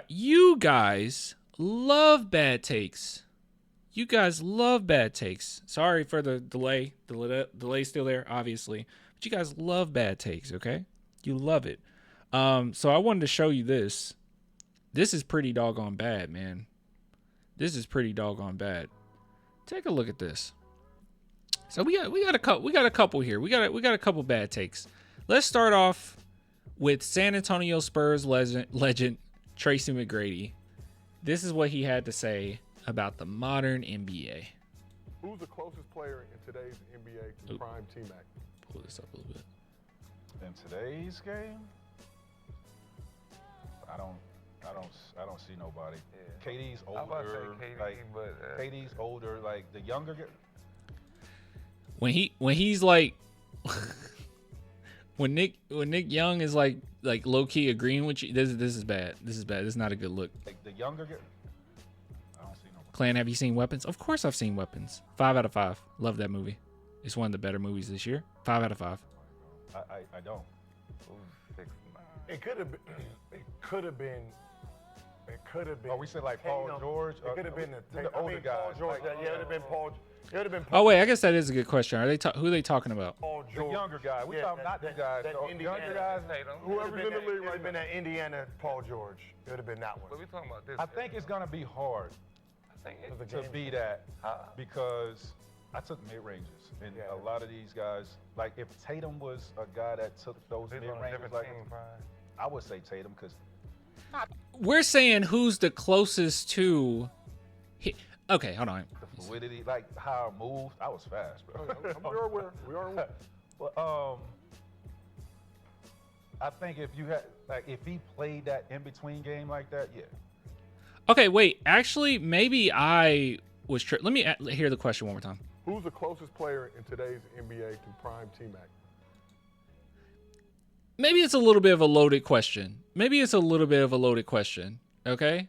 You guys love bad takes. You guys love bad takes. Sorry for the delay. The delay's still there, obviously. But you guys love bad takes, okay? You love it. So I wanted to show you this. This is pretty doggone bad, man. This is pretty doggone bad. Take a look at this. So we got a couple here. We got a couple bad takes. Let's start off with San Antonio Spurs legend Tracy McGrady. This is what he had to say about the modern NBA. Who's the closest player in today's NBA to prime T-Mac? Pull this up a little bit. In today's game, I don't see nobody. Yeah. KD's older. KD's older. Like the younger. When he's like, when Nick Young is like low key agreeing with you, this is bad. This is bad. This is not a good look. Like the younger. I don't see nobody. Clan, have you seen Weapons? Of course I've seen Weapons. 5 out of 5. Love that movie. It's one of the better movies this year. 5 out of 5. I don't. It could have been. It could have been. It could have been. Oh, we said like Paul George. It could have been the older guy. Paul George. It would have been Paul. It would have been. Oh wait, I guess that is a good question. Are they who are they talking about? Paul George. The younger guy. We talking not the guys. The younger guys. Whoever's in the league right now. It would have been that Indiana Paul George. It would have been that one. But we talking about this. I think it's gonna be hard to be that because I took mid ranges, and a lot of these guys, like if Tatum was a guy that took those mid ranges, like I would say Tatum because. We're saying who's the closest to. Okay, hold on. The fluidity, like how I moved, I was fast, bro. We are aware. We are aware. Well, I think if you had, like, if he played that in between game like that, yeah. Okay, wait. Actually, maybe I was. Let me hear the question one more time. Who's the closest player in today's NBA to prime T-Mac? Maybe it's a little bit of a loaded question. Okay.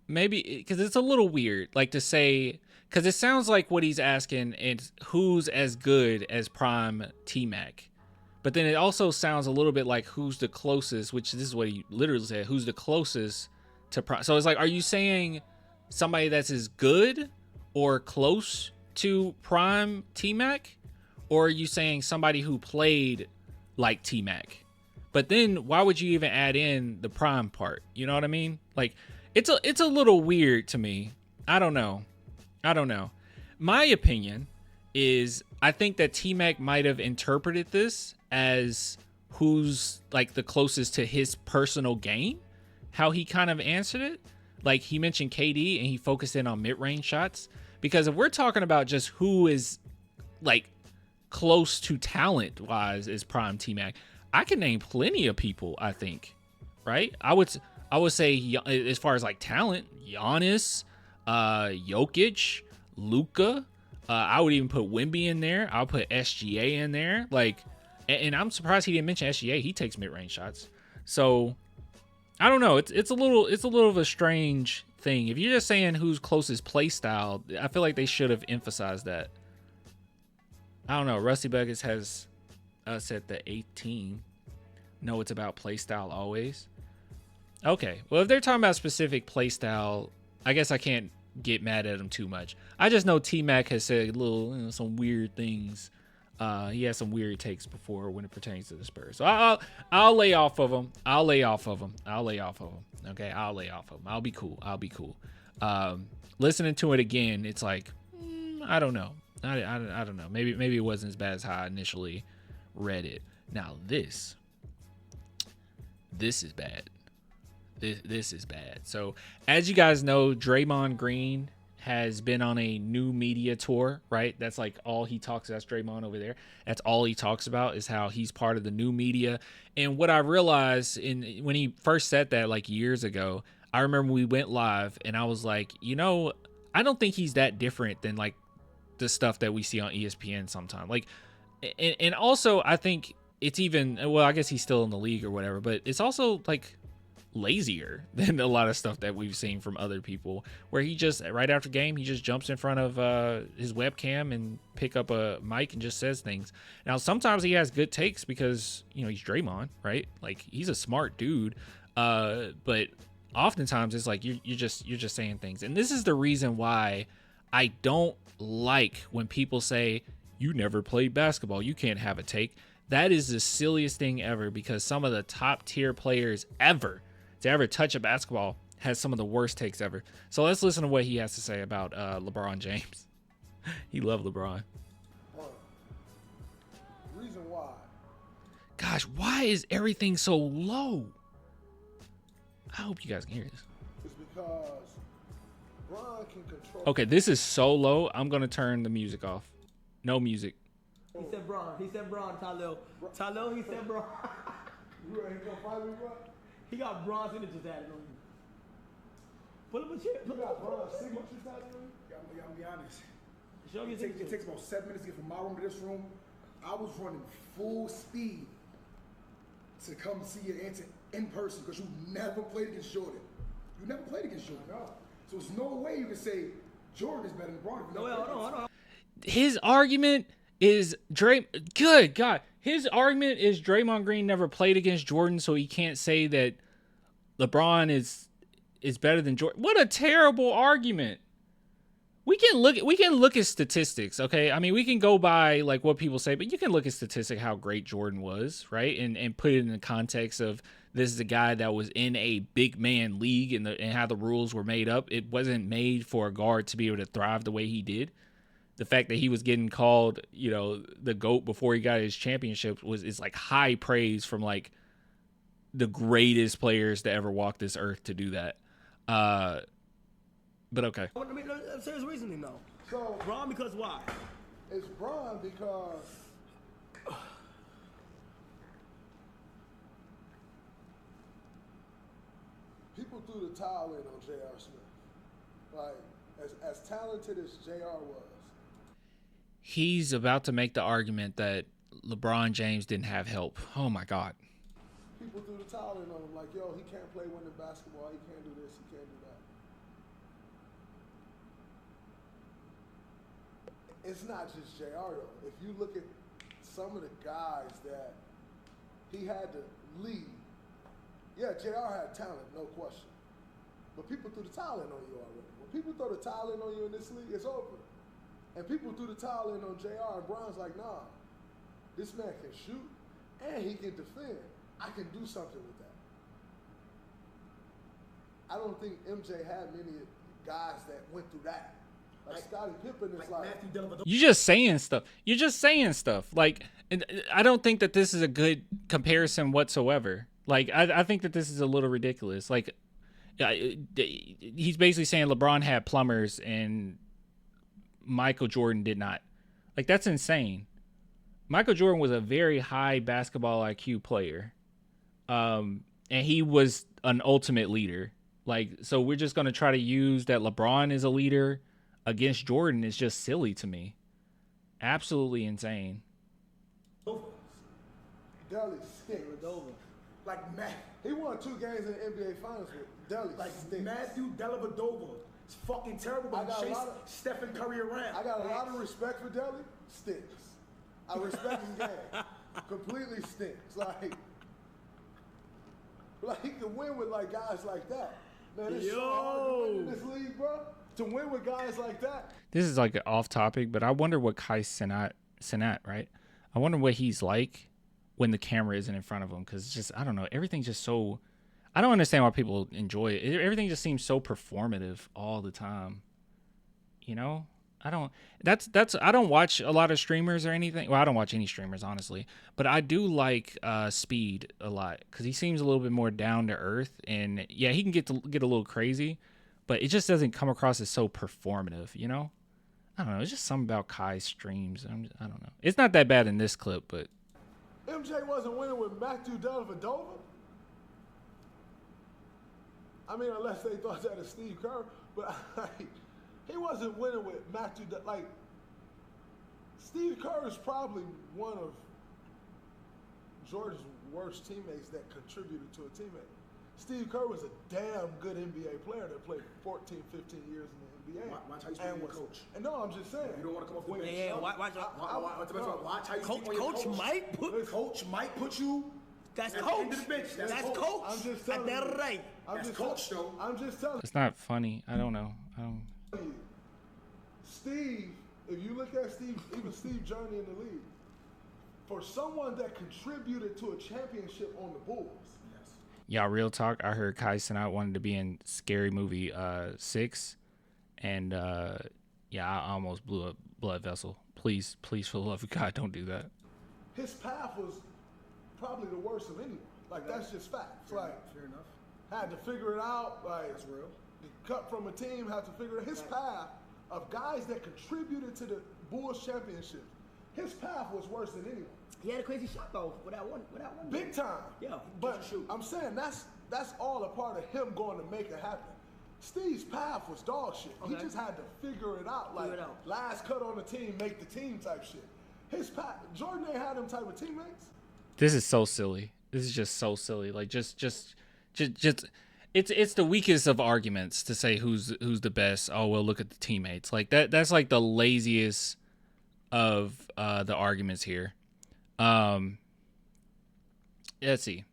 Maybe because it's a little weird, like to say, because it sounds like what he's asking is who's as good as prime T-Mac. But then it also sounds a little bit like who's the closest, which this is what he literally said, who's the closest to prime. So it's like, are you saying somebody that's as good or close to prime T-Mac? Or are you saying somebody who played like T-Mac? But then why would you even add in the prime part? You know what I mean? Like, it's a little weird to me. I don't know. My opinion is I think that T-Mac might have interpreted this as who's like the closest to his personal game, how he kind of answered it. Like he mentioned KD and he focused in on mid-range shots. Because if we're talking about just who is like close to talent-wise is prime T-Mac, I can name plenty of people, I think, right? I would say as far as like talent, Giannis, Jokic, Luka. I would even put Wemby in there. I'll put SGA in there. Like, and I'm surprised he didn't mention SGA. He takes mid-range shots. So I don't know. It's a little of a strange thing. If you're just saying who's closest play style, I feel like they should have emphasized that. I don't know. Rusty Buckets has us at the 18. No, it's about play style always. Okay, well, if they're talking about specific play style, I guess I can't get mad at him too much. I just know T-Mac has said some weird things. He has some weird takes before when it pertains to the Spurs. So I'll lay off of him. Okay, I'll lay off of him. I'll be cool. Listening to it again, it's like, I don't know. I don't know. Maybe it wasn't as bad as how I initially read it. Now this is bad. This is bad. So as you guys know, Draymond Green has been on a new media tour, right? That's like all he talks. That's Draymond over there. That's all he talks about is how he's part of the new media. And what I realized when he first said that like years ago, I remember we went live and I was like, I don't think he's that different than like the stuff that we see on ESPN sometimes. Like, and also I think it's even, well, I guess he's still in the league or whatever, but it's also like lazier than a lot of stuff that we've seen from other people, where he just right after game he just jumps in front of his webcam and pick up a mic and just says things. Now sometimes he has good takes because he's Draymond, right? Like he's a smart dude, but oftentimes it's like you're just saying things. And this is the reason why I don't like when people say, you never played basketball, you can't have a take. That is the silliest thing ever, because some of the top tier players ever to ever touch a basketball has some of the worst takes ever. So let's listen to what he has to say about LeBron James. He loved LeBron. Reason why. Gosh, why is everything so low? I hope you guys can hear this. It's because Bron can control. Okay, this is so low. I'm going to turn the music off. No music. He said Bron. He said Bron, Talil. Talil, he said Bron. You ready to go fight me, bro? He got Bron signatures added on you. Pull up a chair. You got Bron signatures added on you? I'm gonna be honest. Show me It takes about 7 minutes to get from my room to this room. I was running full speed to come see your answer in person, because you never played against Jordan. You never played against Jordan. No. So there's no way you can say Jordan is better than LeBron. No, hold on. His argument is good God. His argument is Draymond Green never played against Jordan, so he can't say that LeBron is better than Jordan. What a terrible argument. We can look at statistics, okay? I mean, we can go by like what people say, but you can look at statistics how great Jordan was, right? And put it in the context of this is a guy that was in a big man league and how the rules were made up. It wasn't made for a guard to be able to thrive the way he did. The fact that he was getting called, the GOAT before he got his championship is like high praise from like the greatest players to ever walk this earth to do that. But okay. I mean, serious reasoning though. So Bron because why? it's Bron because people threw the towel in on J.R. Smith. Like, as talented as J.R. was. He's about to make the argument that LeBron James didn't have help. Oh my God. People threw the towel in on him, like, yo, he can't play winning basketball, he can't do this, he can't do that. It's not just JR though. If you look at some of the guys that he had to lead, yeah, JR had talent, no question. But people threw the towel in on you already. When people throw the towel in on you in this league, it's over. And people threw the towel in on JR, and Bron's like, nah, this man can shoot and he can defend. I can do something with that. I don't think MJ had many guys that went through that. Like Scottie Pippen is like You're just saying stuff. Like, I don't think that this is a good comparison whatsoever. Like, I think that this is a little ridiculous. Like, he's basically saying LeBron had plumbers and Michael Jordan did not. Like, that's insane. Michael Jordan was a very high basketball IQ player. And he was an ultimate leader. Like, so we're just going to try to use that LeBron is a leader against Jordan is just silly to me. Absolutely insane. Deli stinks. Like Matt, he won 2 games in the NBA Finals with Deli. Like stinks. Matthew Dellavedova. It's fucking terrible. But he chased Stephen Curry around. I got a lot of respect for Deli. Stinks. I respect his game. Completely stinks. Like he can win with like guys like that. Man, it's so hard to win in this league, bro. To win with guys like that. This is like off topic, but I wonder what Kai Cenat, right? I wonder what he's like when the camera isn't in front of him, because just, I don't know, everything's just so, I don't understand why people enjoy it. Everything just seems so performative all the time. You know? I don't watch a lot of streamers or anything. Well, I don't watch any streamers, honestly. But I do like Speed a lot, because he seems a little bit more down to earth. And yeah, he can get a little crazy, but it just doesn't come across as so performative, you know? I don't know. It's just something about Kai's streams. I don't know. It's not that bad in this clip, but MJ wasn't winning with Matthew Dellavedova. I mean, unless they thought that of Steve Kerr, but he wasn't winning with Matthew. Like, Steve Kerr is probably one of Jordan's worst teammates that contributed to a teammate. Steve Kerr was a damn good NBA player that played 14, 15 years in the NBA. Watch how you speak on your coach. And no, I'm just saying. You don't want to come off the bench. Yeah, watch how you speak on your Coach might put you. That's at coach. the end of the bench. That's coach. I'm just telling That's you. right. That's coach, though. I'm just telling It's not funny. I don't know. you. Steve, if you look at Steve, even Steve Journey in the league, for someone that contributed to a championship on the Bulls. Yeah, real talk. I heard Kai Cenat wanted to be in Scary Movie 6, and yeah, I almost blew a blood vessel. Please, for the love of God, don't do that. His path was probably the worst of anyone. Like, that's just facts. Fair enough. Had to figure it out. Like, that's real. Cut from a team, had to figure it out. His path of guys that contributed to the Bulls championship, his path was worse than anyone. He had a crazy shot though. Without one. Big time. Yeah. But I'm saying that's all a part of him going to make it happen. Steve's path was dog shit. Okay. He just had to figure it out. Like, last cut on the team, make the team type shit. His path, Jordan ain't had them type of teammates. This is so silly. This is just so silly. Like, just it's the weakest of arguments to say who's the best. Oh, well, look at the teammates. Like that's like the laziest of the arguments here. Let's see.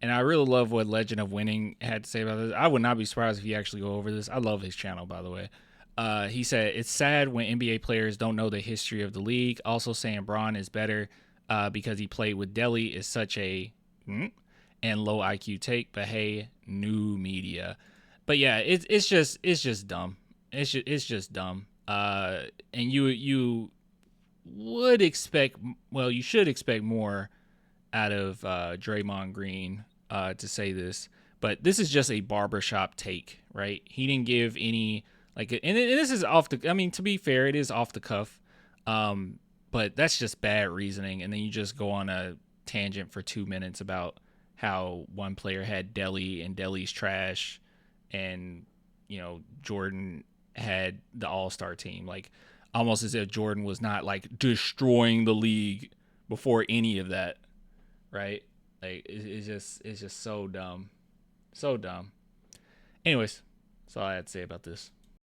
And I really love what Legend of Winning had to say about this. I would not be surprised if he actually go over this. I love his channel, by the way. He said, it's sad when NBA players don't know the history of the league. Also saying Bron is better because he played with Delly is such a and low IQ take. But hey, new media. But yeah, it's just dumb. It's just dumb. And you would expect, well, you should expect more out of Draymond Green to say this, but this is just a barbershop take, right? He didn't give any, like, and this is off the, I mean, to be fair, it is off the cuff, but that's just bad reasoning. And then you just go on a tangent for 2 minutes about how one player had Delly and Delly's trash, and, you know, Jordan had the all-star team, like almost as if Jordan was not like destroying the league before any of that, right? Like it's just so dumb. Anyways, that's all I had to say about this.